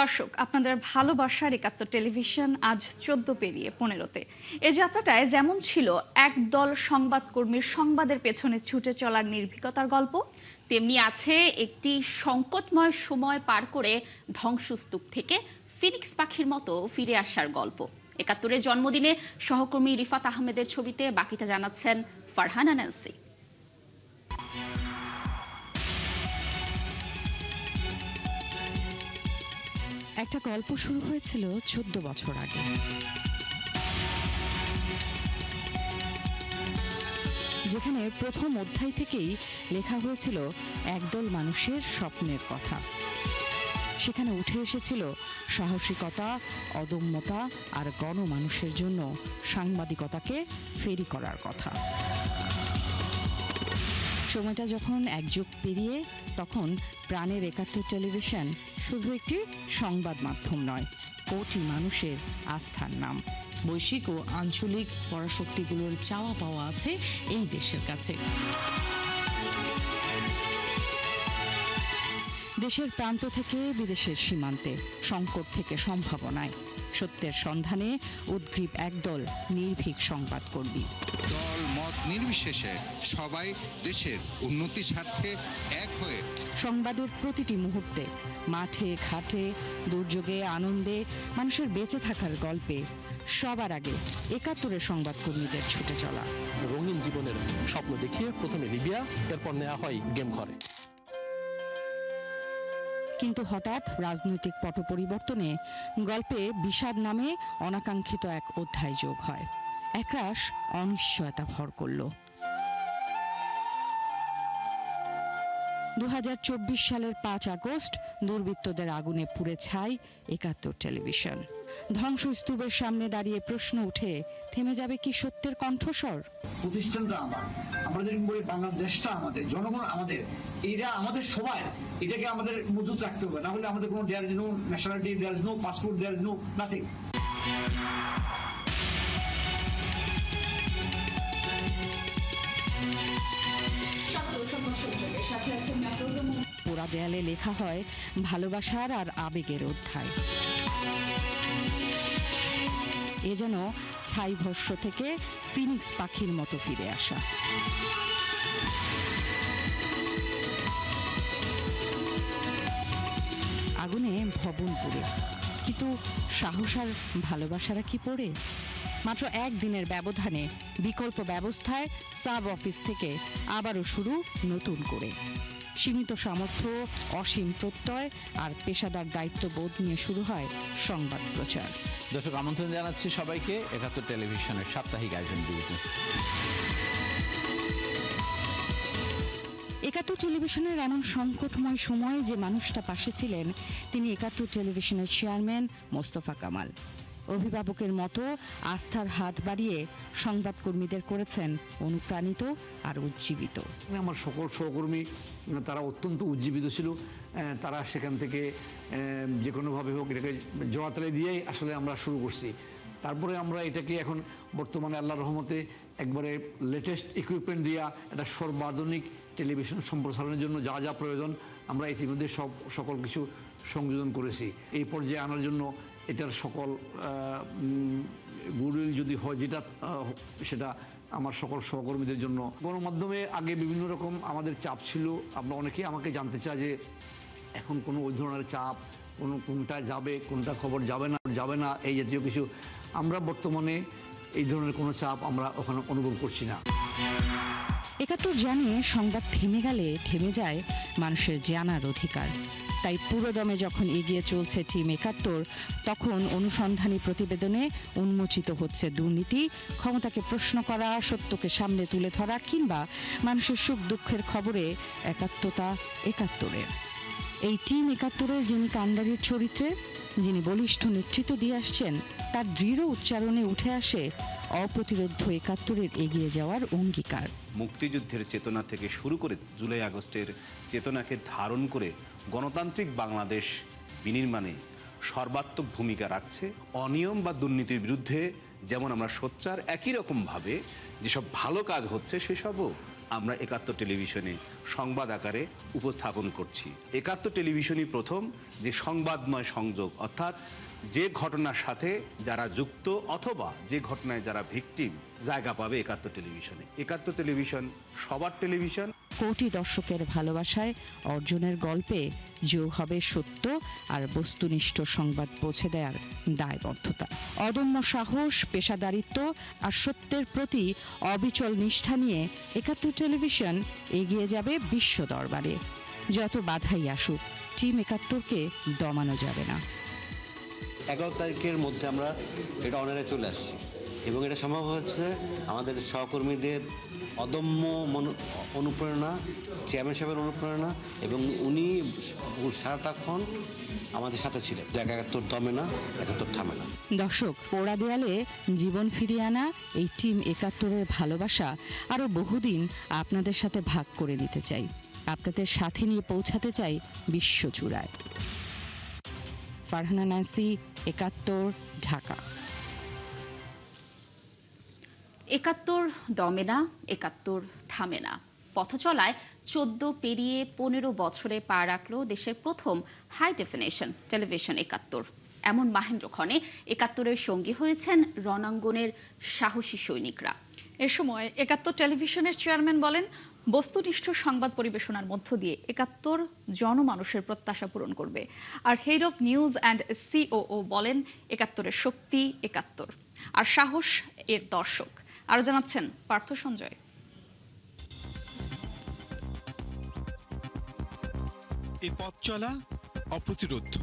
দর্শক, আপনাদের ভালোবাসার ৭১ টেলিভিশন আজ ১৪ পেরিয়ে ১৫-তে। এই যাত্রাটায় যেমন ছিল একদল সংবাদকর্মীর সংবাদের পেছনে ছুটে চলার নির্ভীকতার গল্প, তেমনি আছে একটি সংকটময় সময় পার করে ধ্বংসস্তূপ থেকে ফিনিক্স পাখির মতো ফিরে আসার গল্প। ৭১-এর জন্মদিনে সহকর্মী রিফাত আহমেদের ছবিতে বাকিটা জানাচ্ছেন ফারহানা ন্যান্সি। একটা গল্প শুরু হয়েছিল ১৪ বছর আগে। যেখানে প্রথম অধ্যায় থেকেই লেখা হয়েছিল একদল মানুষের স্বপ্নের কথা। সেখানে উঠে এসেছিল সাহসিকতা, অদম্যতা আর গণমানুষের জন্য সাংবাদিকতাকে ফেরি করার কথা। সময়টা যখন এক যুগ পেরিয়ে, তখন প্রাণের ৭১ টেলিভিশন শুধু একটি সংবাদ মাধ্যম নয়, কোটি মানুষের আস্থার নাম। বৈশ্বিক ও আঞ্চলিক পরাশক্তিগুলোর চাওয়া পাওয়া আছে এই দেশের কাছে। দেশের প্রান্ত থেকে বিদেশের সীমান্তে, সংকট থেকে সম্ভাবনায়, সত্যের সন্ধানে উদ্গ্রীব একদল নির্ভীক সংবাদকর্মী। দল মত নির্বিশেষে সবাই দেশের উন্নতির স্বার্থে এক হয়ে সংবাদের প্রতিটি মুহূর্তে, মাঠে ঘাটে, দুর্যোগে আনন্দে, মানুষের বেঁচে থাকার গল্পে সবার আগে ৭১-এর সংবাদকর্মীদের ছুটে চলা। রঙিন জীবনের স্বপ্ন দেখিয়ে প্রথমে লিবিয়া, এরপর নেওয়া হয় গেম ঘরে। কিন্তু হঠাৎ রাজনৈতিক পট পরিবর্তনে গল্পে বিষাদ নামে অনাকাঙ্ক্ষিত এক অধ্যায় যোগ হয়। একরাশ অনিশ্চয়তা ভর করল। ২০২৪ সালের ৫ আগস্ট দুর্বৃত্তদের আগুনে পুড়ে ছাই ৭১ টেলিভিশন। ধ্বংসস্তূপের সামনে দাঁড়িয়ে প্রশ্ন উঠে, থেমে যাবে কি সত্যের কণ্ঠস্বর? প্রতিষ্ঠানটা আমরা যদি বলি বাংলাদেশটা আমাদের, জনগণ আমাদের, এরা আমাদের সবাই, এটাকে আমাদের মজুত রাখতে হবে, না হলে আমাদের কোনো there is no nationality, there is no passport, there is no nothing. পোড়া দেয়ালে লেখা হয় ভালোবাসার আর আবেগের অধ্যায়। এ যেন ছাই ভস্ম থেকে ফিনিক্স পাখির মতো ফিরে আসা। আগুনে ভবন পুড়ে, কিন্তু সাহস আর ভালোবাসারা কি পড়ে? মাত্র একদিনের ব্যবধানে বিকল্প ব্যবস্থায় সাব অফিস থেকে আবারও শুরু নতুন করে। সীমিত সামর্থ্য, অসীম প্রত্যয় আর পেশাদার দায়িত্ববোধ নিয়ে শুরু হয় সংবাদ প্রচার। দর্শক, আমন্ত্রণ জানাচ্ছি সবাইকে ৭১ টেলিভিশনের সাপ্তাহিক আয়োজন বিজনেস। ৭১ টেলিভিশনের এমন সংকটময় সময়ে যে মানুষটা পাশে ছিলেন, তিনি ৭১ টেলিভিশনের চেয়ারম্যান মোস্তফা কামাল। অভিভাবকের মতো আস্থার হাত বাড়িয়ে সংবাদকর্মীদের করেছেন অনুপ্রাণিত আর উজ্জীবিত। আমার সকল সহকর্মী তারা অত্যন্ত উজ্জীবিত ছিল। তারা সেখান থেকে যে কোনোভাবে হোক এটাকে জোয়াতালি দিয়েই আসলে আমরা শুরু করছি। তারপরে আমরা এটাকে এখন বর্তমানে আল্লাহর রহমতে একবারে লেটেস্ট ইকুইপমেন্ট দিয়া একটা সর্বাধুনিক টেলিভিশন সম্প্রসারণের জন্য যা যা প্রয়োজন আমরা ইতিমধ্যে সকল কিছু সংযোজন করেছি। এই পর্যায়ে আনার জন্য এটার সকল গুডউইল যদি হয়, সেটা আমার সকল সহকর্মীদের জন্য। গণমাধ্যমে আগে বিভিন্ন রকম আমাদের চাপ ছিল। আমরা অনেকেই আমাকে জানতে চায় যে এখন কোনো ওই ধরনের চাপ, কোনটা যাবে, কোনটা খবর যাবে না এই জাতীয় কিছু। আমরা বর্তমানে এই ধরনের কোনো চাপ আমরা ওখানে অনুভব করছি না। ৭১ জানে সংবাদ থেমে গেলে থেমে যায় মানুষের জানার অধিকার। তাই পুরোদমে যখন এগিয়ে চলছে টিম ৭১, তখন অনুসন্ধানী প্রতিবেদনে উন্মোচিত হচ্ছে দুর্নীতি, ক্ষমতাকে প্রশ্ন করা, সত্যকে সামনে তুলে ধরা, কিংবা মানুষের সুখ দুঃখের খবরে একাত্মতা ৭১-এর। এই টিম ৭১-এর যিনি কাণ্ডারির চরিত্রে, যিনি বলিষ্ঠ নেতৃত্ব দিয়ে আসছেন, তার দৃঢ় উচ্চারণে উঠে আসে অপ্রতিরোধ্য ৭১-এর এগিয়ে যাওয়ার অঙ্গীকার। মুক্তিযুদ্ধের চেতনা থেকে শুরু করে জুলাই আগস্টের চেতনাকে ধারণ করে গণতান্ত্রিক বাংলাদেশ বিনির্মাণে সর্বাত্মক ভূমিকা রাখছে। অনিয়ম বা দুর্নীতির বিরুদ্ধে যেমন আমরা সোচ্চার, একই রকমভাবে যেসব ভালো কাজ হচ্ছে সেসবও আমরা একাত্তর টেলিভিশনে সংবাদ আকারে উপস্থাপন করছি। একাত্তর টেলিভিশনই প্রথম যে সংবাদময় সংযোগ, অর্থাৎ যে ঘটনার সাথে যারা যুক্ত অথবা যে ঘটনায় যারা ভিকটিম জায়গা পাবে একাত্তর টেলিভিশনে। একাত্তর টেলিভিশন সবার টেলিভিশন। কোটি দর্শকের ভালোবাসায় অর্জনের গল্পে যোগ হবে সত্য আর বস্তুনিষ্ঠ সংবাদ পৌঁছে দেওয়ার দায়বদ্ধতা। অদম্য সাহস, পেশাদারিত্ব আর সত্যের প্রতি অবিচল নিষ্ঠা নিয়ে একাত্তর টেলিভিশন এগিয়ে যাবে বিশ্ব দরবারে। যত বাধাই আসুক, টিম একাত্তরকে দমানো যাবে না। 11 তারিখের মধ্যে আমরা এটা অনারে চলে আসছি এবং এটা সম্ভব হচ্ছে আমাদের সহকর্মীদের অদম্য অনুপ্রেরণা, চেয়ারম্যান সাহেবের অনুপ্রেরণা, এবং উনি সারাটাক্ষণ আমাদের সাথে ছিলেন। একাত্তর দমে না, একাত্তর থামে না। দর্শক, পোড়া দেয়ালে জীবন ফিরিয়ে আনা এই টিম একাত্তরের ভালোবাসা আরও বহুদিন আপনাদের সাথে ভাগ করে নিতে চাই, আপনাদের সাথে নিয়ে পৌঁছাতে চাই বিশ্ব চূড়ায়। ফারহানা ন্যান্সি, একাত্তর, ঢাকা। একাত্তর দমে না, একাত্তর থামে না। পথ চলায় 14 পেরিয়ে 15 বছরে পা রাখল দেশের প্রথম হাই ডেফিনেশন টেলিভিশন একাত্তর। এমন মাহেন্দ্রক্ষণে একাত্তরের সঙ্গী হয়েছেন রণাঙ্গনের সাহসী সৈনিকরা। এ সময় একাত্তর টেলিভিশনের চেয়ারম্যান বলেন, বস্তুনিষ্ঠ সংবাদ পরিবেশনার মধ্য দিয়ে একাত্তর জনমানুষের প্রত্যাশা পূরণ করবে। আর head of news and COO বলেন, একাত্তরের শক্তি একাত্তর আর সাহস এর দর্শক। আরো জানাচ্ছেন পার্থ সঞ্জয়। এই পথ চলা অপ্রতিরোধ্য,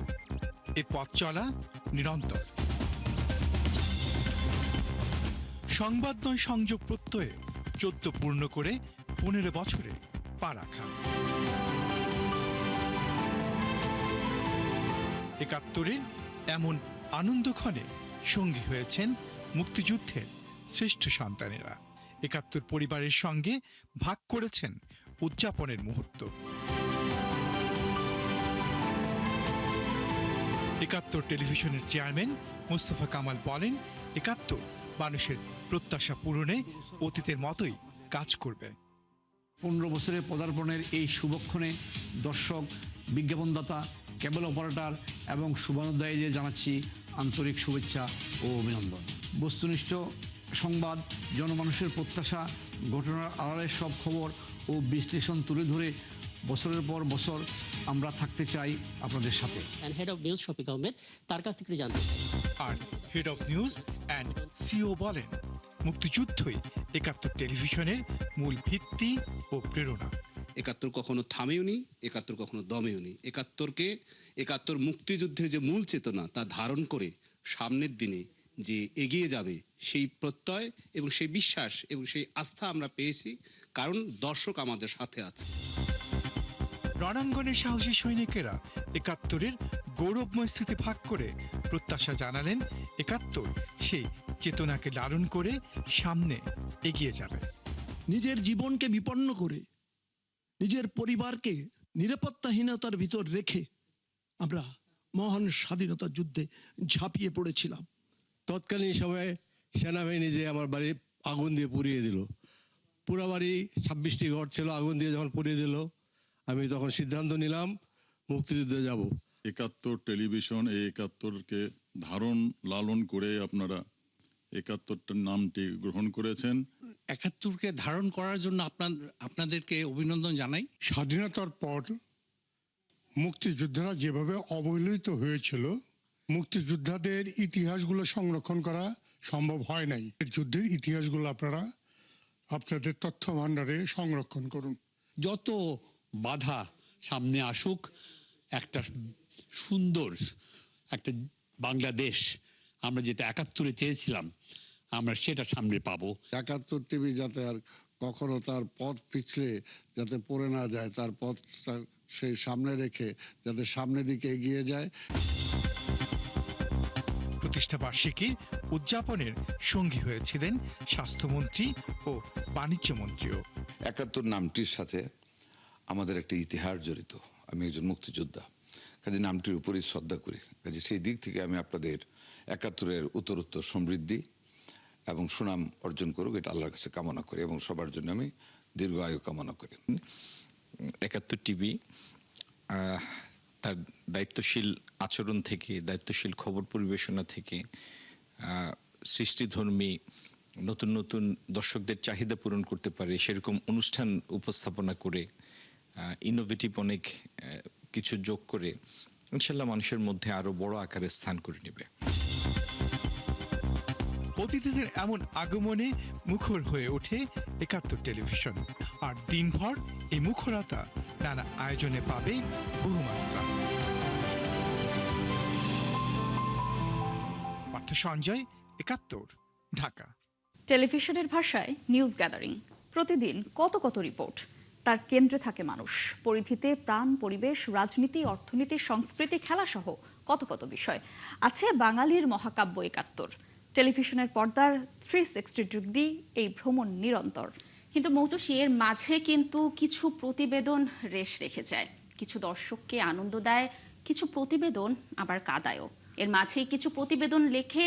এই পথ চলা নিরন্তর। সংবাদ নয়, সংযোগ প্রত্যয়ে 14 পূর্ণ করে 15 বছরে পা রাখা। একাত্তরের এমন আনন্দক্ষণে সঙ্গী হয়েছেন মুক্তিযুদ্ধের শ্রেষ্ঠ সন্তানেরা। একাত্তর পরিবারের সঙ্গে ভাগ করেছেন উদযাপনের মুহূর্ত। একাত্তর টেলিভিশনের চেয়ারম্যান মোস্তফা কামাল বলেন, একাত্তর মানুষের প্রত্যাশা পূরণে অতীতের মতোই কাজ করবে। 15 বছরের পদার্পণের এই শুভক্ষণে দর্শক, বিজ্ঞাপনদাতা, কেবল অপারেটর এবং শুভানুধ্যায়ীদের জানাচ্ছি আন্তরিক শুভেচ্ছা ও অভিনন্দন। বস্তুনিষ্ঠ সংবাদ, জনমানুষের প্রত্যাশা, ঘটনার আড়ালের সব খবর ও বিশ্লেষণ তুলে ধরে বছরের পর বছর আমরা থাকতে চাই আপনাদের সাথে। Head of news Shafiq Ahmed, তার কাছ থেকে জানতে চাই। আর head of news and COO বলেন, মুক্তিযুদ্ধই একাত্তর টেলিভিশনের মূল ভিত্তি ও প্রেরণা। একাত্তর কখনো থামেওনি, একাত্তর কখনো দমেওনি। একাত্তর মুক্তিযুদ্ধের যে মূল চেতনা তা ধারণ করে সামনের দিনে যে এগিয়ে যাবে সেই প্রত্যয় এবং সেই বিশ্বাস এবং সেই আস্থা আমরা পেয়েছি, কারণ দর্শক আমাদের সাথে আছে। রণাঙ্গনের সাহসী সৈনিকেরা একাত্তরের গৌরবময় স্মৃতি ভাগ করে প্রত্যাশা জানালেন, একাত্তর সেই চেতনাকে লালন করে সামনে এগিয়ে যাবে। নিজের জীবনকে বিপন্ন করে, নিজের পরিবারকে নিরাপত্তাহীনতার ভিতর রেখে আমরা মহান স্বাধীনতা যুদ্ধে ঝাঁপিয়ে পড়েছিলাম। তৎকালীন সময়ে সেনাবাহিনী যে আমার বাড়ি আগুন দিয়ে পুড়িয়ে দিল, পুরা বাড়ি 26টি ঘর ছিল, আগুন দিয়ে যখন পুড়িয়ে দিল, আমি তখন সিদ্ধান্ত নিলাম মুক্তিযুদ্ধে যাব। একাত্তর টেলিভিশন এই একাত্তরকে ধারণ লালন করে আপনারা একাত্তরটার নামটি গ্রহণ করেছেন। একাত্তরকে ধারণ করার জন্য আপনাদেরকে অভিনন্দন জানাই। স্বাধীনতার পর মুক্তিযোদ্ধারা যেভাবে অবহেলিত হয়েছিল, মুক্তিযোদ্ধাদের ইতিহাসগুলো সংরক্ষণ করা সম্ভব হয় নাই। যুদ্ধের ইতিহাসগুলো আপনারা আপনাদের তথ্য ভাণ্ডারে সংরক্ষণ করুন। যত বাধা সামনে আসুক, একটা সুন্দর একটা বাংলাদেশ আমরা যেটা 71-এ চেয়েছিলাম, আমরা সেটা সামনে পাবো। একাত্তর টিভি যাতে আর কখনো তার পথ পিছলে যাতে পড়ে না যায়, তার পথটা সেই সামনে রেখে যাতে সামনের দিকে এগিয়ে যায়। প্রতিষ্ঠা বার্ষিকী উদযাপনের সঙ্গী হয়েছিলেন স্বাস্থ্যমন্ত্রী ও বাণিজ্য মন্ত্রীও। একাত্তর নামটির সাথে আমাদের একটা ইতিহাস জড়িত। আমি একজন মুক্তিযোদ্ধা, কাজে নামটির উপরই শ্রদ্ধা করি। কাজে সেই দিক থেকে আমি আপনাদের একাত্তরের উত্তরোত্তর সমৃদ্ধি এবং সুনাম অর্জন করুক, এটা আল্লাহর কাছে কামনা করি এবং সবার জন্য আমি দীর্ঘ আয়ু কামনা করি। ৭১ টিভি তার দায়িত্বশীল আচরণ থেকে, দায়িত্বশীল খবর পরিবেশনা থেকে, সৃষ্টিধর্মী নতুন নতুন দর্শকদের চাহিদা পূরণ করতে পারে সেরকম অনুষ্ঠান উপস্থাপনা করে, ইনোভেটিভ অনেক কিছু যোগ করে ইনশাল্লাহ মানুষের মধ্যে আরো বড় আকারে স্থান করে নেবে। অতিথিদের এমন আগমনে মুখর হয়ে ওঠে ৭১ টেলিভিশন, আর দিনভর এই মুখরতা নানা আয়োজনে পাবে বহুমাত্রা। পার্থ সঞ্জয়, ৭১, ঢাকা। টেলিভিশনের ভাষায় নিউজ গ্যাদারিং, প্রতিদিন কত কত রিপোর্ট, তার কেন্দ্রে থাকে মানুষ, পরিধিতে প্রাণ, পরিবেশ, রাজনীতি, অর্থনীতি, সংস্কৃতি, খেলাসহ কত কত বিষয়। আছে বাঙালির মহাকাব্য ৭১। টেলিভিশনের পর্দার 360 ডিগ্রি এই ভ্রমণ নিরন্তর। কিন্তু মৌটুসী, এর মাঝে কিন্তু কিছু প্রতিবেদন রেশ রেখে যায়, কিছু দর্শককে আনন্দ দেয়, কিছু প্রতিবেদন আবার কাঁদায়ও। এর মাঝেই কিছু প্রতিবেদন লেখে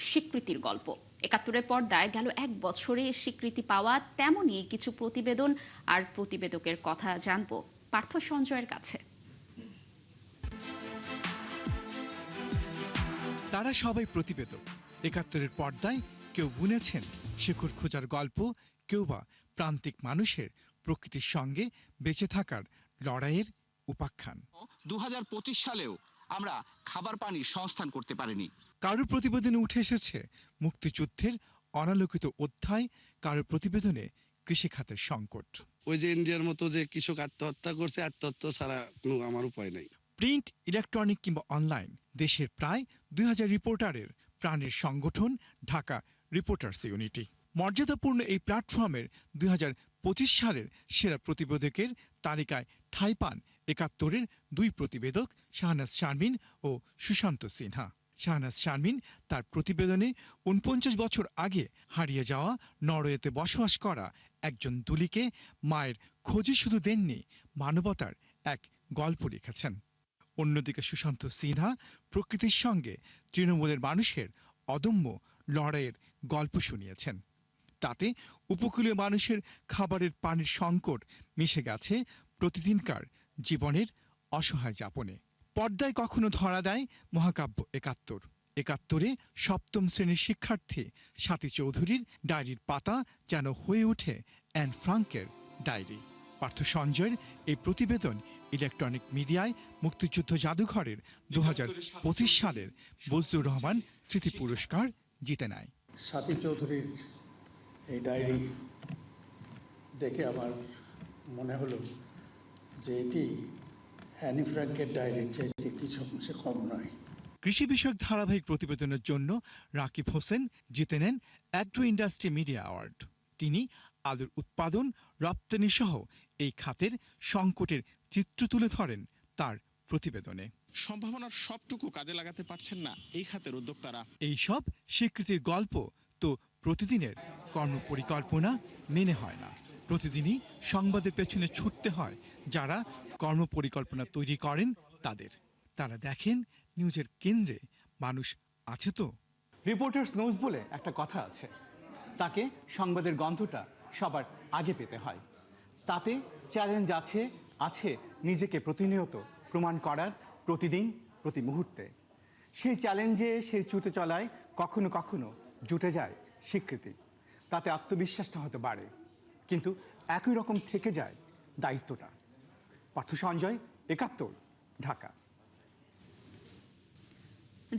স্বীকৃতির গল্প। ৭১-এর পর্দায় গেল ১ বছরে স্বীকৃতি পাওয়া তেমনই কিছু প্রতিবেদন আর প্রতিবেদকের কথা জানবো পার্থ সঞ্জয়ের কাছে। তারা সবাই প্রতিবেদক। ৭১-এর পর্দায় কেউ বুনেছেন শিকড় খোঁজার গল্প, কেউ বা প্রান্তিক মানুষের প্রকৃতির সঙ্গে বেঁচে থাকার লড়াইয়ের উপাখ্যান। ২০২৫ সালেও আমরা খাবার পানির সংস্থান করতে পারিনি। কারোর প্রতিবেদনে উঠে এসেছে মুক্তিযুদ্ধের অনালোকিত অধ্যায়, কারোর প্রতিবেদনে কৃষিখাতের সংকট। ওই যে ইন্ডিয়ার মতো যে কৃষক আত্মহত্যা করছে, আত্মহত্যা ছাড়া কোনো আমার উপায় নেই। প্রিন্ট, ইলেকট্রনিক কিংবা অনলাইন, দেশের প্রায় ২০০০ রিপোর্টারের প্রাণের সংগঠন ঢাকা রিপোর্টার্স ইউনিটি। মর্যাদাপূর্ণ এই প্ল্যাটফর্মের ২০২৫ সালের সেরা প্রতিবেদকের তালিকায় ঠাঁই পান ৭১-এর ২ প্রতিবেদক শাহনাজ শারমিন ও সুশান্ত সিনহা। শাহনাজ শারমিন তার প্রতিবেদনে ৪৯ বছর আগে হারিয়ে যাওয়া নরওয়েতে বসবাস করা একজন দুলিকে মায়ের খোঁজে শুধু দেননি, মানবতার এক গল্প লিখেছেন। অন্যদিকে সুশান্ত সিনহা প্রকৃতির সঙ্গে তৃণমূলের মানুষের অদম্য লড়াইয়ের গল্প শুনিয়েছেন। তাতে উপকূলীয় মানুষের খাবারের পানির সংকট মিশে গেছে প্রতিদিনকার জীবনের অসহায় যাপনে। পর্দায় কখনো ধরা দেয় মহাকাব্য ৭১। ৭১-এ ৭ম শ্রেণীর শিক্ষার্থী স্বাতী চৌধুরীর ডায়েরির পাতা যেন হয়ে ওঠে অ্যান ফ্রাঙ্কের ডায়েরি। পার্থ সঞ্জয়ের এই প্রতিবেদন ইলেকট্রনিক মিডিয়ায় মুক্তিযুদ্ধ জাদুঘরের ২০২৫ সালের বজলুর রহমান স্মৃতি পুরস্কার জিতে নেয়। স্বাতী চৌধুরীর এই ডায়েরি দেখে আমার মনে হলো যে এটি অ্যানি ফ্র্যাঙ্কের ডায়েরির চাইতে কিছু অংশে কম নয়। কৃষি বিষয়ক ধারাবাহিক প্রতিবেদনের জন্য রাকিব হোসেন জিতে নেন অ্যাগ্রো ইন্ডাস্ট্রি মিডিয়া অ্যাওয়ার্ড। তিনি আলুর উৎপাদন, রপ্তানি সহ এই খাতের সংকটের চিত্র তুলে ধরেন তার প্রতিবেদনে। সম্ভাবনার সবটুকু কাজে লাগাতে পারছেন না এই খাতের উদ্যোক্তারা। এই সব স্বীকৃতির গল্প তো প্রতিদিনের কর্মপরিকল্পনা মেনে হয় না। প্রতিদিনই সংবাদের পেছনে ছুটতে হয় যারা কর্মপরিকল্পনা তৈরি করেন তাদের। তারা দেখেন নিউজের কেন্দ্রে মানুষ আছে তো। রিপোর্টার্স নোজ বলে একটা কথা আছে, তাকে সংবাদের গন্ধটা সবার আগে পেতে হয়। তাতে চ্যালেঞ্জ আছে নিজেকে প্রতিনিয়ত প্রমাণ করার, প্রতিদিন প্রতি মুহূর্তে। সেই চ্যালেঞ্জে, সেই ছুটে চলায় কখনো কখনো জুটে যায় স্বীকৃতি। তাতে আত্মবিশ্বাসটা হয়তো বাড়ে, কিন্তু একই রকম থেকে যায় দায়িত্বটা। পার্থ সঞ্জয়, ৭১, ঢাকা।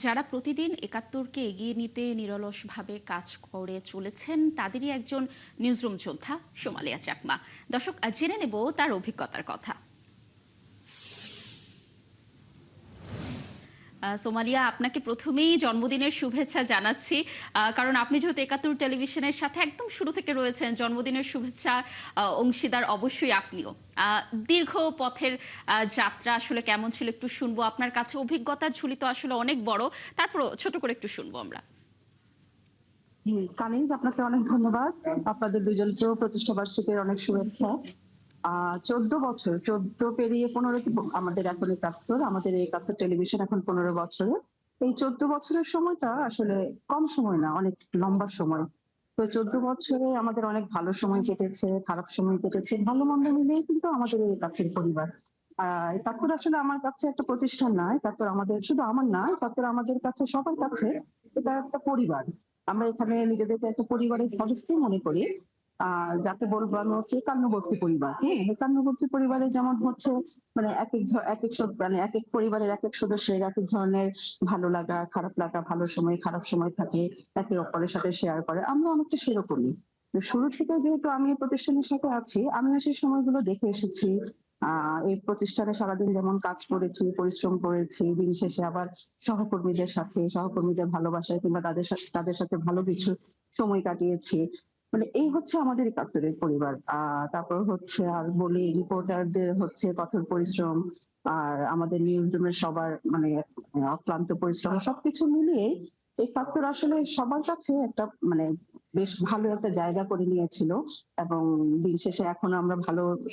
যারা প্রতিদিন ৭১-কে এগিয়ে নিতে নিরলসভাবে কাজ করে চলেছেন তাদেরই একজন নিউজরুম যোদ্ধা সোমালিয়া চাকমা। দর্শক, জেনে নেব তার অভিজ্ঞতার কথা। সোমালিয়া, আপনাকে প্রথমেই জন্মদিনের শুভেচ্ছা জানাচ্ছি, কারণ আপনি যেহেতু ৭১ টেলিভিশনের সাথে একদম শুরু থেকে রয়েছেন, জন্মদিনের শুভেচ্ছা অংশীদার অবশ্যই আপনিও। দীর্ঘ পথের যাত্রা আসলে কেমন ছিল একটু শুনবো আপনার কাছে। অভিজ্ঞতার ঝুলি তো আসলে অনেক বড়, তারপরও ছোট করে একটু শুনবো আমরা। কানিজ, আপনাকে অনেক ধন্যবাদ। আপনাদের দুজনকেও প্রতিষ্ঠা বার্ষিকীর অনেক শুভেচ্ছা। 14 বছর, 14 পেরিয়ে 15 আমাদের এখন ৭১, আমাদের ৭১ টেলিভিশন এখন 15 বছরের। এই 14 বছরের সময়টা আসলে কম সময় না, অনেক লম্বা সময়। তো 14 বছরে আমাদের অনেক ভালো সময় কেটেছে, খারাপ সময় কেটেছে, ভালো মন্দ মিলিয়ে কিন্তু আমাদের এই একাত্তর পরিবার। একাত্তর আসলে আমার কাছে একটা প্রতিষ্ঠান না, একাত্তর আমাদের শুধু আমার না, একাত্তর আমাদের কাছে সবার কাছে এটা একটা পরিবার। আমরা এখানে নিজেদেরকে একটা পরিবারের সদস্য মনে করি। যাকে বলবো আমি হচ্ছে একান্নবর্তী পরিবার। হ্যাঁ, একান্নবর্তী পরিবারে যেমন হচ্ছে মানে মানে এক এক পরিবারের এক এক সদস্যের এক এক ধরনের ভালো লাগা, খারাপ লাগা, ভালো সময়, খারাপ সময় থাকে, একে অপরের সাথে শেয়ার করে। আমরা অনেকটা সেরকমই। তো শুরু থেকে যেহেতু আমি এই প্রতিষ্ঠানের সাথে আছি, আমিও সেই সময়গুলো দেখে এসেছি। এই প্রতিষ্ঠানে সারাদিন যেমন কাজ করেছি, পরিশ্রম করেছি, দিন শেষে আবার সহকর্মীদের ভালোবাসায় কিংবা তাদের সাথে ভালো কিছু সময় কাটিয়েছি। মানে এই হচ্ছে আমাদের একাত্তরের পরিবার। তারপর হচ্ছে আর বলি রিপোর্টারদের হচ্ছে কঠোর পরিশ্রম আর আমাদের নিউজ রুমের সবার মানে অক্লান্ত পরিশ্রম সবকিছু মিলিয়ে একাত্তর আসলে সবার কাছে একটা মানে বেশ ভালো একটা জায়গা করে নিয়েছিল এবং দিন শেষে এখন আমরা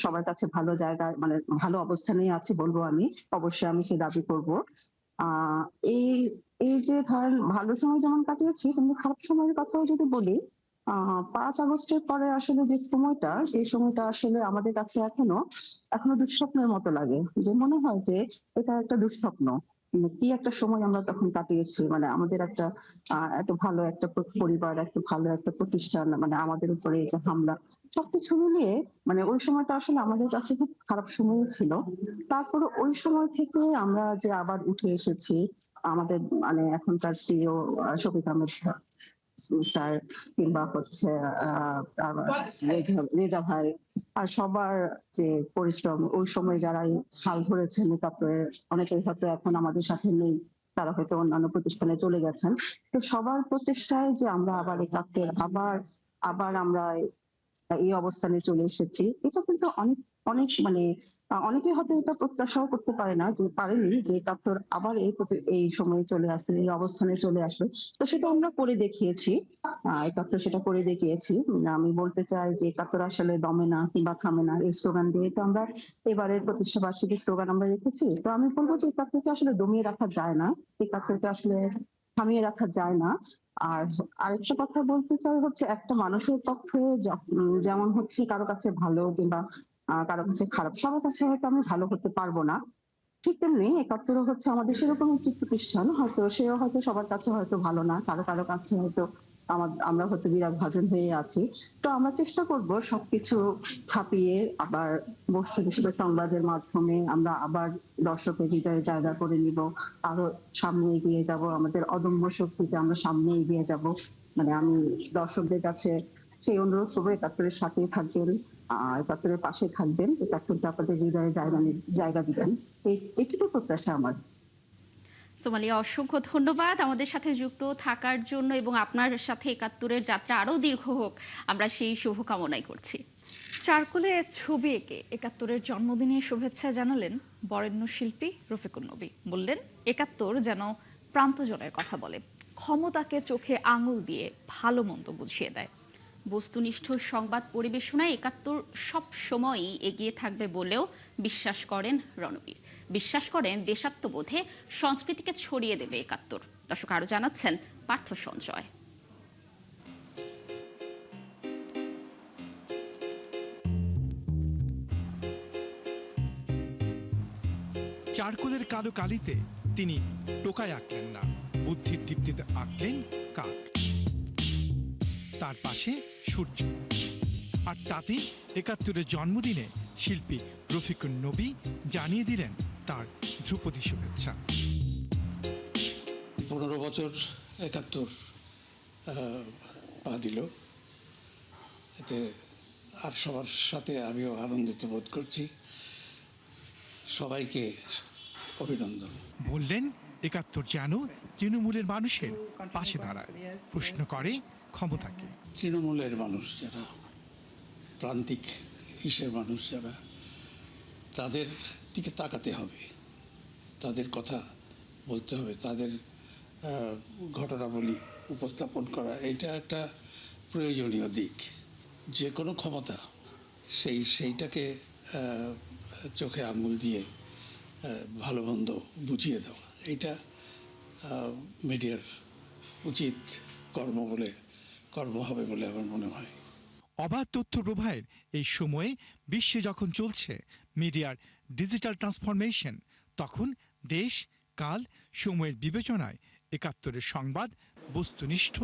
সবার কাছে ভালো জায়গায় মানে ভালো অবস্থানেই আছি বলবো আমি। অবশ্যই আমি সে দাবি করব। আহ এই এই যে ধরেন ভালো সময় যেমন কাটিয়েছি কিন্তু খারাপ সময়ের কথাও যদি বলি 5 আগস্টের পরে আসলে যে সময়টা সেই সময়টা আসলে আমাদের কাছে এখনো দুঃস্বপ্নের মতো লাগে। যে মনে হয় যে এটা একটা দুঃস্বপ্ন। কি একটা সময় আমরা তখন কাটিয়েছি। মানে আমাদের এত ভালো একটা পরিবার, একটা ভালো একটা প্রতিষ্ঠান মানে আমাদের উপরে এই যে হামলা সবকিছু মিলিয়ে মানে ওই সময়টা আসলে আমাদের কাছে খুব খারাপ সময়ই ছিল। তারপরে ওই সময় থেকে আমরা যে আবার উঠে এসেছি আমাদের মানে এখনকার সিইও শফিক আহমেদ স্যার কিংবা হচ্ছে রেজা ভাই আর সবার যে পরিশ্রম ওই সময় যারা এই হাল ধরেছেন একাত্তরের অনেকেই হয়তো এখন আমাদের সাথে নেই, তারা হয়তো অন্যান্য প্রতিষ্ঠানে চলে গেছেন। তো সবার প্রচেষ্টায় যে আমরা আবার একাত্তর আবার আমরা এই অবস্থানে চলে এসেছি, এটা কিন্তু অনেক অনেক মানে অনেকে হয়তো এটা প্রত্যাশাও করতে পারেনি যে একাত্তর আবার এই সময়ে চলে আসবে, এই অবস্থানে চলে আসবে। তো সেটা আমরা করে দেখিয়েছি। একাত্তর সেটা করে দেখিয়েছি। আমি বলতে চাই যে একাত্তর আসলে দমে না কিংবা থামে না এই স্লোগান দিয়ে তো আমরা এবারের প্রতিষ্ঠা বার্ষিকী স্লোগান আমরা রেখেছি। তো আমি বলবো যে একাত্তরকে আসলে দমিয়ে রাখা যায় না, একাত্তরকে আসলে থামিয়ে রাখা যায় না। আর আরেকটা কথা বলতে চাই হচ্ছে একটা মানুষের পক্ষে যেমন হচ্ছে কারো কাছে ভালো কিংবা কারো কাছে খারাপ, সবার কাছে হয়তো আমি ভালো হতে পারবো না। ঠিক তেমনি একাত্তরও হচ্ছে আমাদের সেরকম একটি প্রতিষ্ঠান, হয়তো সেও হয়তো সবার কাছে হয়তো ভালো না, কারো কারো কাছে হয়তো আমরা হয়তো বিরাগ ভাজন হয়ে আছি। তো আমরা চেষ্টা করব সবকিছু ছাপিয়ে আবার বস্তুনিষ্ঠ সংবাদের মাধ্যমে আমরা আবার দর্শকের হৃদয়ে জায়গা করে নিব, আরো সামনে এগিয়ে যাব, আমাদের অদম্য শক্তিতে আমরা সামনে এগিয়ে যাব। মানে আমি দর্শকদের কাছে সেই অনুরোধ করবো একাত্তরের সাথেই থাকবেন, একাত্তরের পাশে থাকবেন, একাত্তরকে আপনাদের হৃদয়ে জায়গা দিবেন। এইটুকু প্রত্যাশা আমার। সোমালিয়া, অসংখ্য ধন্যবাদ আমাদের সাথে যুক্ত থাকার জন্য এবং আপনার সাথে একাত্তরের যাত্রা আরও দীর্ঘ হোক আমরা সেই শুভকামনাই করছি। চারকোলে ছবি এঁকে একাত্তরের জন্মদিনে শুভেচ্ছা জানালেন বরেণ্য শিল্পী রফিকুন নবী। বললেন একাত্তর যেন প্রান্তজনের কথা বলে, ক্ষমতাকে চোখে আঙুল দিয়ে ভালো মন্দ বুঝিয়ে দেয়। বস্তুনিষ্ঠ সংবাদ পরিবেশনায় একাত্তর সব সময়ই এগিয়ে থাকবে বলেও বিশ্বাস করেন রণবীর। বিশ্বাস করেন দেশাত্মবোধে সংস্কৃতিকে ছড়িয়ে দেবে একাত্তর। দর্শক আরও জানাচ্ছেন পার্থ সঞ্জয়। চারকোলের কালো কালিতে তিনি টোকায় আঁকলেন না, বুদ্ধির দীপ্তিতে আঁকলেন কাক, তার পাশে সূর্য। আর তাতে একাত্তরের জন্মদিনে শিল্পী রফিকুন নবী জানিয়ে দিলেন তার ধ্রুপদী শুভেচ্ছা। 15 বছর একাত্তর পা দিল, এতে আর সবার সাথে আমিও আনন্দিত বোধ করছি। সবাইকে অভিনন্দন। বললেন একাত্তর যেন তৃণমূলের মানুষের পাশে দাঁড়ায়, প্রশ্ন করে ক্ষমতাকে। তৃণমূলের মানুষ যারা, প্রান্তিক ইসের মানুষ যারা, তাদের দিকে তাকাতে হবে, তাদের কথা বলতে হবে, তাদের ঘটনাবলী উপস্থাপন করা, এটা একটা প্রয়োজনীয় দিক। যে কোনো ক্ষমতা সেইটাকে চোখে আঙুল দিয়ে ভালো মন্দ বুঝিয়ে দেওয়া, এটা মিডিয়ার উচিত কর্ম বলে কর্ম হবে বলে আমার মনে হয়। অবাধ তথ্য প্রবাহের এই সময়ে বিশ্বে যখন চলছে মিডিয়ার ডিজিটাল ট্রান্সফরমেশন, তখন দেশ কাল সময়ের বিবেচনায় ৭১-এর সংবাদ বস্তুনিষ্ঠ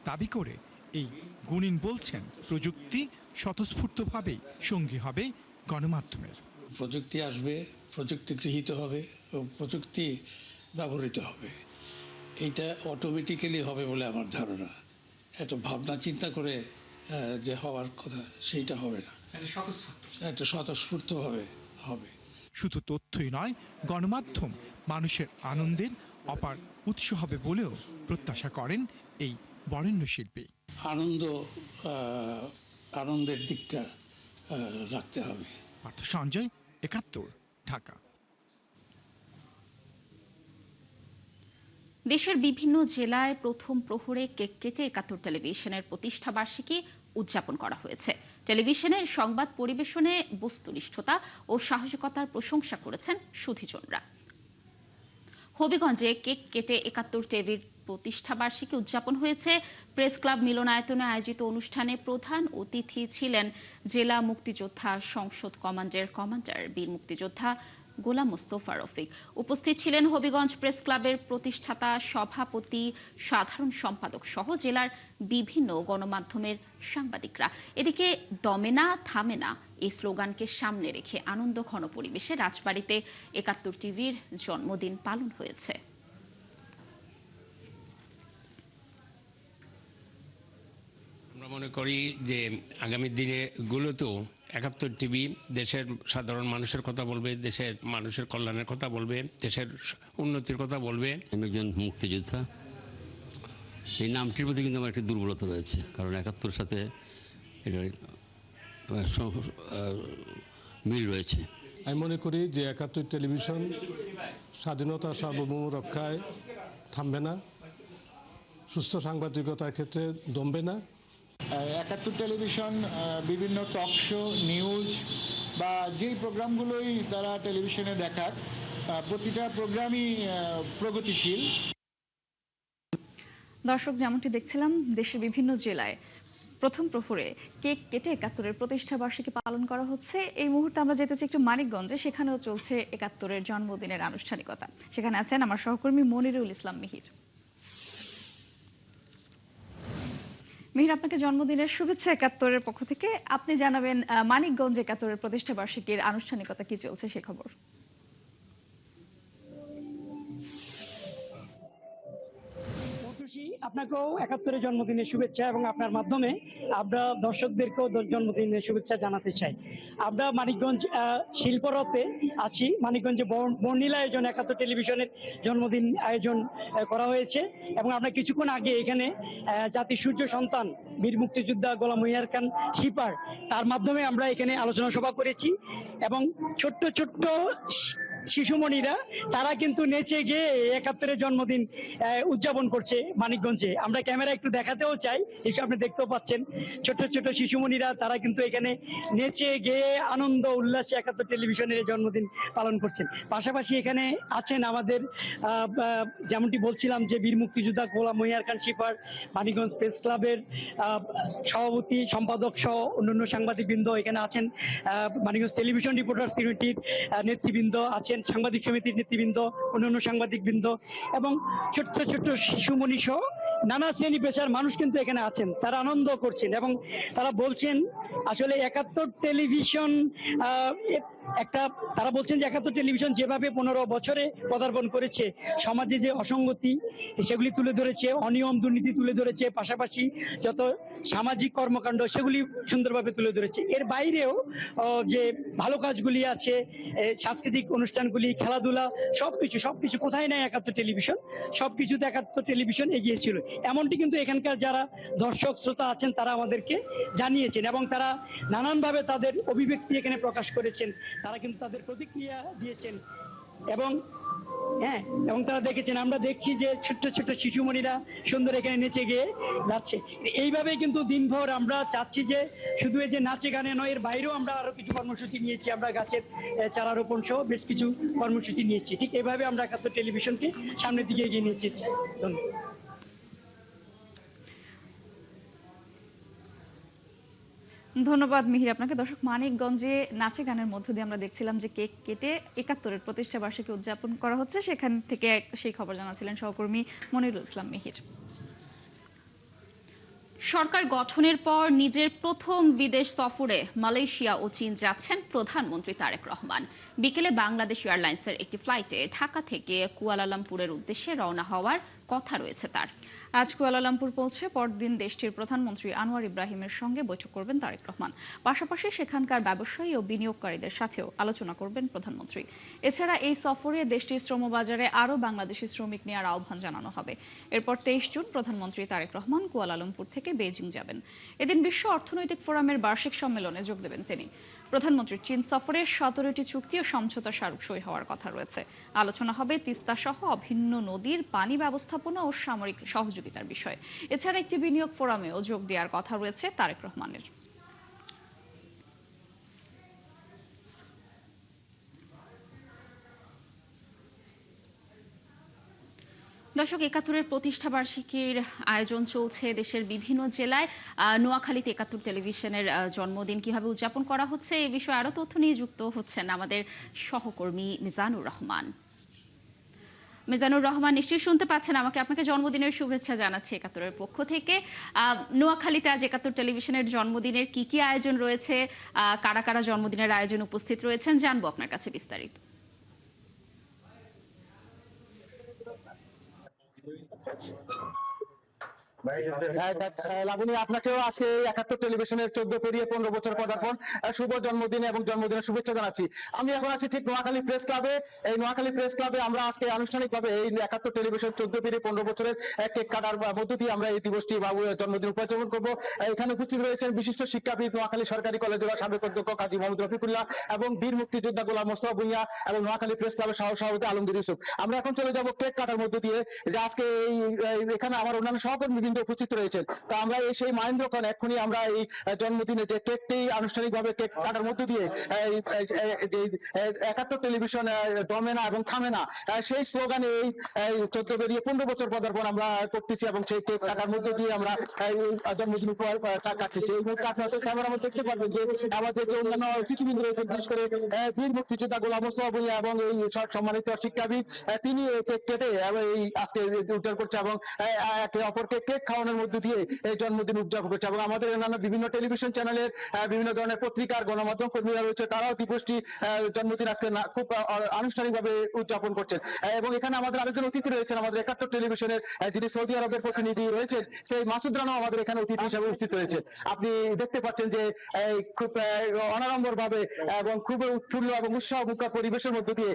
দাবি করে এই গুণিন বলছেন, প্রযুক্তি স্বতঃস্ফূর্তভাবেই সঙ্গী হবে গণমাধ্যমের। প্রযুক্তি আসবে, প্রযুক্তি গৃহীত হবে এবং প্রযুক্তি ব্যবহৃত হবে। এইটা অটোমেটিক্যালি হবে বলে আমার ধারণা। একটা ভাবনা চিন্তা করে যে হওয়ার কথা সেইটা হবে না, এটা স্বতঃস্ফূর্তভাবে হবে। শুধু তথ্যই নয়, গণমাধ্যম মানুষের আনন্দের অপার উৎস হবে বলেও প্রত্যাশা করেন এই বরেণ্য শিল্পী। আনন্দের দিকটা রাখতে হবে। পার্থ সঞ্জয়, ৭১, ঢাকা। দেশের বিভিন্ন জেলায় প্রথম প্রহরে কেক কেটে ৭১ টেলিভিশনের প্রতিষ্ঠা বার্ষিকী উদযাপন করা হয়েছে। টেলিভিশনের সংবাদ পরিবেশনে বস্তুনিষ্ঠতা ও সাহসিকতার প্রশংসা করেছেন সুধীজনরা। হবিগঞ্জে কেক কেটে ৭১ টিভির প্রতিষ্ঠা বার্ষিকী উদযাপন হয়েছে। প্রেস ক্লাব মিলনায়তনে আয়োজিত অনুষ্ঠানে প্রধান অতিথি ছিলেন জেলা মুক্তিযোদ্ধা সংসদ কমান্ডের কমান্ডার বীর মুক্তিযোদ্ধা গোলাম মোস্তফা রফিক। উপস্থিত ছিলেন হবিগঞ্জ প্রেস ক্লাবের প্রতিষ্ঠাতা সভাপতি, সাধারণ সম্পাদক সহ জেলার বিভিন্ন গণমাধ্যমের সাংবাদিকরা। এদিকে দমে না থামে না এই স্লোগানকে সামনে রেখে আনন্দ ঘন পরিবেশে রাজবাড়ীতে ৭১ টিভির জন্মদিন পালন হয়েছে। আমরা মনে করি যে আগামী দিনেগুলোতেও ৭১ টিভি দেশের সাধারণ মানুষের কথা বলবে, দেশের মানুষের কল্যাণের কথা বলবে, দেশের উন্নতির কথা বলবে। আমি একজন মুক্তিযোদ্ধা, এই নামটির প্রতি কিন্তু আমার একটি দুর্বলতা রয়েছে, কারণ ৭১-এর সাথে এটা মিল রয়েছে। আমি মনে করি যে ৭১ টেলিভিশন স্বাধীনতা সার্বভৌম রক্ষায় থামবে না, সুস্থ সাংবাদিকতার ক্ষেত্রে দমবে না। ৭১ টেলিভিশন বিভিন্ন টক শো, নিউজ বা যেই প্রোগ্রামগুলোই তারা টেলিভিশনে দেখাক, প্রতিটা প্রোগ্রামই প্রগতিশীল। দর্শক, যেমনটি দেখছিলাম দেশের বিভিন্ন জেলায় প্রথম প্রহরে কেক কেটে ৭১-এর প্রতিষ্ঠা বার্ষিকী পালন করা হচ্ছে। এই মুহূর্তে আমরা যেতেছি একটু মানিকগঞ্জে, সেখানেও চলছে ৭১-এর জন্মদিনের আনুষ্ঠানিকতা। সেখানে আছেন আমার সহকর্মী মনিরুল ইসলাম মিহির। মিহির, আপনাকে জন্মদিনের শুভেচ্ছা ৭১-এর পক্ষ থেকে। আপনি জানাবেন মানিকগঞ্জ ৭১-এর প্রতিষ্ঠা বার্ষিকীর আনুষ্ঠানিকতা কি চলছে সে খবর। আপনাকেও ৭১-এর জন্মদিনের শুভেচ্ছা এবং আপনার মাধ্যমে আমরা দর্শকদেরকেও জন্মদিনের শুভেচ্ছা জানাতে চাই। আমরা মানিকগঞ্জ শিল্পরতে আছি। মানিকগঞ্জে বর্ণিল আয়োজন ৭১ টেলিভিশনের জন্মদিন আয়োজন করা হয়েছে এবং আমরা কিছুক্ষণ আগে এখানে জাতির সূর্য সন্তান বীর মুক্তিযোদ্ধা গোলাম মহিয়ার খান শিপার, তার মাধ্যমে আমরা এখানে আলোচনা সভা করেছি এবং ছোট্ট ছোট্ট শিশুমণিরা তারা কিন্তু নেচে গিয়ে ৭১-এর জন্মদিন উদযাপন করছে মানিকগঞ্জে। আমরা ক্যামেরা একটু দেখাতেও চাই, এসব আপনি দেখতেও পাচ্ছেন ছোট ছোট শিশুমণিরা তারা কিন্তু এখানে নেচে গিয়ে আনন্দ উল্লাসে ৭১ টেলিভিশনের জন্মদিন পালন করছেন। পাশাপাশি এখানে আছেন আমাদের যেমনটি বলছিলাম যে বীর মুক্তিযোদ্ধা গোলাম মহিয়ার খান শিপার, মানিকগঞ্জ প্রেস ক্লাবের সভাপতি, সম্পাদক সহ অন্যান্য সাংবাদিকবৃন্দ এখানে আছেন, মানিকগঞ্জ টেলিভিশন রিপোর্টার্স ইউনিটির নেতৃবৃন্দ আছেন, সাংবাদিক সমিতির নেতৃবৃন্দ, অন্যান্য সাংবাদিকবৃন্দ এবং ছোট্ট ছোট্ট শিশুমণি সহ নানা শ্রেণী পেশার মানুষ কিন্তু এখানে আছেন। তারা আনন্দ করছেন এবং তারা বলছেন আসলে ৭১ টেলিভিশন তারা বলছেন যে ৭১ টেলিভিশন যেভাবে ১৫ বছরে পদার্পণ করেছে, সমাজে যে অসঙ্গতি সেগুলি তুলে ধরেছে, অনিয়ম দুর্নীতি তুলে ধরেছে, পাশাপাশি যত সামাজিক কর্মকাণ্ড সেগুলি সুন্দরভাবে তুলে ধরেছে। এর বাইরেও যে ভালো কাজগুলি আছে, সাংস্কৃতিক অনুষ্ঠানগুলি, খেলাধুলা, সবকিছু কোথায় নাই ৭১ টেলিভিশন, সবকিছুতে ৭১ টেলিভিশন এগিয়েছিল। এমনটি কিন্তু এখানকার যারা দর্শক শ্রোতা আছেন তারা আমাদেরকে জানিয়েছেন এবং তারা নানানভাবে তাদের অভিব্যক্তি এখানে প্রকাশ করেছেন, তারা কিন্তু তাদের প্রতিক্রিয়া দিয়েছেন এবং তারা দেখেছেন। আমরা দেখছি যে ছোট্ট ছোট্ট শিশুমণিরা সুন্দর এখানে নেচে গিয়ে যাচ্ছে। এইভাবেই কিন্তু দিনভর আমরা চাচ্ছি যে শুধু এই যে নাচে গানে নয়, এর বাইরেও আমরা আরো কিছু কর্মসূচি নিয়েছি। আমরা গাছের চারা রোপণ সহ বেশ কিছু কর্মসূচি নিয়েছি। ঠিক এইভাবে আমরা ৭১ টেলিভিশনকে সামনের দিকে এগিয়ে নিয়ে যেতে চাই। ধন্যবাদ। ধন্যবাদ মিহির আপনাকে। দর্শক, মানিকগঞ্জে নাচে গানের মধ্য দিয়ে আমরা দেখছিলাম যে কেক কেটে ৭১-এর প্রতিষ্ঠা বার্ষিকী উদযাপন করা হচ্ছে। সেখান থেকে সেই খবর জানাচ্ছিলেন সহকর্মী মনিরুল ইসলাম মিহির। সরকার গঠনের পর নিজের প্রথম বিদেশ সফরে মালয়েশিয়া ও চীন যাচ্ছেন প্রধানমন্ত্রী তারেক রহমান। বিকেলে বাংলাদেশ এয়ারলাইন্সের একটি ফ্লাইটে ঢাকা থেকে কুয়ালালামপুরের উদ্দেশ্যে রওনা হওয়ার কথা রয়েছে তার। আজ কুয়ালালামপুর পৌঁছে পরদিন দেশটির প্রধানমন্ত্রী আনোয়ার ইব্রাহিমের সঙ্গে বৈঠক করবেন তারেক রহমান। পাশাপাশি সেখানকার ব্যবসায়ী ও বিনিয়োগকারীদের সাথেও আলোচনা করবেন প্রধানমন্ত্রী। এছাড়া এই সফরে দেশটির শ্রমবাজারে আরও বাংলাদেশি শ্রমিক নেওয়ার আহ্বান জানানো হবে। এরপর 23 জুন প্রধানমন্ত্রী তারেক রহমান কুয়ালালামপুর থেকে বেইজিং যাবেন। এদিন বিশ্ব অর্থনৈতিক ফোরামের বার্ষিক সম্মেলনে যোগ দেবেন তিনি। প্রধানমন্ত্রীর চীন সফরে 17টি চুক্তি ও সমঝোতা স্মারক সই হওয়ার কথা রয়েছে। আলোচনা হবে তিস্তা সহ অভিন্ন নদীর পানি ব্যবস্থাপনা ও সামরিক সহযোগিতার বিষয়ে। এছাড়া একটি বিনিয়োগ ফোরামেও যোগ দেওয়ার কথা রয়েছে তারেক রহমানের। দর্শক, ৭১-এর প্রতিষ্ঠা বার্ষিকীর আয়োজন চলছে দেশের বিভিন্ন জেলায়। নোয়াখালীতে ৭১ টেলিভিশনের জন্মদিন কিভাবে উদযাপন করা হচ্ছে এ বিষয়ে আরো তথ্য নিয়ে যুক্ত হচ্ছেন আমাদের সহকর্মী মিজানুর রহমান। মিজানুর রহমান, নিশ্চয়ই শুনতে পাচ্ছেন আমাকে। আপনাকে জন্মদিনের শুভেচ্ছা জানাচ্ছি ৭১-এর পক্ষ থেকে। নোয়াখালীতে আজ ৭১ টেলিভিশনের জন্মদিনের কি কি আয়োজন রয়েছে, কারা কারা জন্মদিনের আয়োজন উপস্থিত রয়েছেন, জানবো আপনার কাছে বিস্তারিত। লাবণী, আপনাকেও আজকে ৭১ টেলিভিশনের 14 পেরিয়ে 15 বছর পদার্পণ শুভ জন্মদিনে এবং জন্মদিনের শুভেচ্ছা জানাচ্ছি। আমি এখন আছি ঠিক নোয়াখালী প্রেস ক্লাবে। এই নোয়াখালী প্রেস ক্লাবে আমরা আজকে আনুষ্ঠানিকভাবে এই ৭১ টেলিভিশন 14 পেরিয়ে 15 বছরের কেক কাটার মধ্য দিয়ে আমরা এই দিবসটি বাবু জন্মদিন উদযাপন করবো। এখানে উপস্থিত রয়েছেন বিশিষ্ট শিক্ষাবিদ, নোয়াখালী সরকারি কলেজের সাবেক অধ্যক্ষ কাজী মোহাম্মদ রফিকুল্লাহ এবং বীর মুক্তিযোদ্ধা গোলাম মোস্তফা ভুঁইয়া এবং নোয়াখালী প্রেস ক্লাবের সভাপতি আলমগীর ইউসুফ। আমরা এখন চলে যাব কেক কাটার মধ্য দিয়ে, যে আজকে এখানে আমার অন্যান্য সহকর্মী উপস্থিত রয়েছেন। তো আমরা এই সেই মহেন্দ্রক্ষণ এক্ষুনি আমরা এই জন্মদিনে যে কেকটি আনুষ্ঠানিকভাবে কেক কাটার মধ্য দিয়ে ৭১ টেলিভিশন দমে না এবং থামে না সেই স্লোগানে এই 14 পেরিয়ে 15 বছর পদার্পণ আমরা করতেছি এবং সেই কেক কাটার মধ্য দিয়ে আমরা এই জন্মদিন উপহার কাটতেছি। এই মুহূর্তে আপনারা ক্যামেরার মধ্যে দেখতে পারবেন যে আমাদের যে অন্যান্য অতিথিবৃন্দ রয়েছেন, বিশেষ করে বীর মুক্তিযোদ্ধা গোলাম মোস্তফা ভুঁইয়া এবং এই সম্মানিত শিক্ষাবিদ, তিনি কেক কেটে এই আজকে উদ্ধার করছে এবং একে অপরকে কেক খাওয়ানোর মধ্য দিয়ে এই জন্মদিন উদযাপন করছে। এবং আমাদের অন্যান্য বিভিন্ন টেলিভিশন চ্যানেলের বিভিন্ন ধরনের পত্রিকার গণমাধ্যম কর্মীরা রয়েছে, তারাও দিবসটি জন্মদিন আজকে খুব আনুষ্ঠানিকভাবে উদযাপন করছেন। এবং এখানে আমাদের আরেকজন অতিথি রয়েছেন, আমাদের ৭১ টেলিভিশনের যিনি সৌদি আরবের প্রতিনিধি রয়েছেন, সেই মাসুদ রানাও আমাদের এখানে অতিথি হিসেবে উপস্থিত রয়েছে। আপনি দেখতে পাচ্ছেন যে খুব অনাড়ম্বর ভাবে এবং খুব উৎফুল্ল এবং উৎসাহ মুখর পরিবেশের মধ্য দিয়ে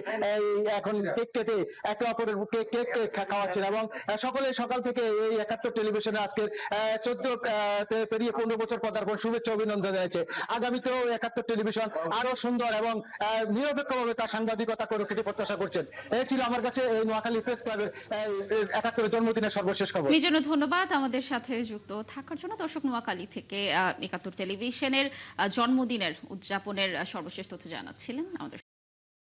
এখন কেক কেটে একে অপরের কেক খাওয়াচ্ছেন এবং সকলে সকাল থেকে এই ৭১ টেলিভিশনে আজকে 14 পেরিয়ে 15 বছর পদার্পণ শুভেচ্ছা অভিনন্দন জানাচ্ছে। আগামীতেও ৭১ টেলিভিশন আরো সুন্দর এবং নিরপেক্ষভাবে তার সাংবাদিকতা করে সেটি প্রত্যাশা করছেন। এই ছিল আমার কাছে এই নোয়াখালী প্রেস ক্লাবের ৭১ জন্মদিনের সর্বশেষ খবর। মিজানুর, ধন্যবাদ আমাদের সাথে যুক্ত থাকার জন্য। দর্শক, নোয়াখালী থেকে ৭১ টেলিভিশনের জন্মদিনের উদযাপনের সর্বশেষ তথ্য জানাচ্ছিলেন আমাদের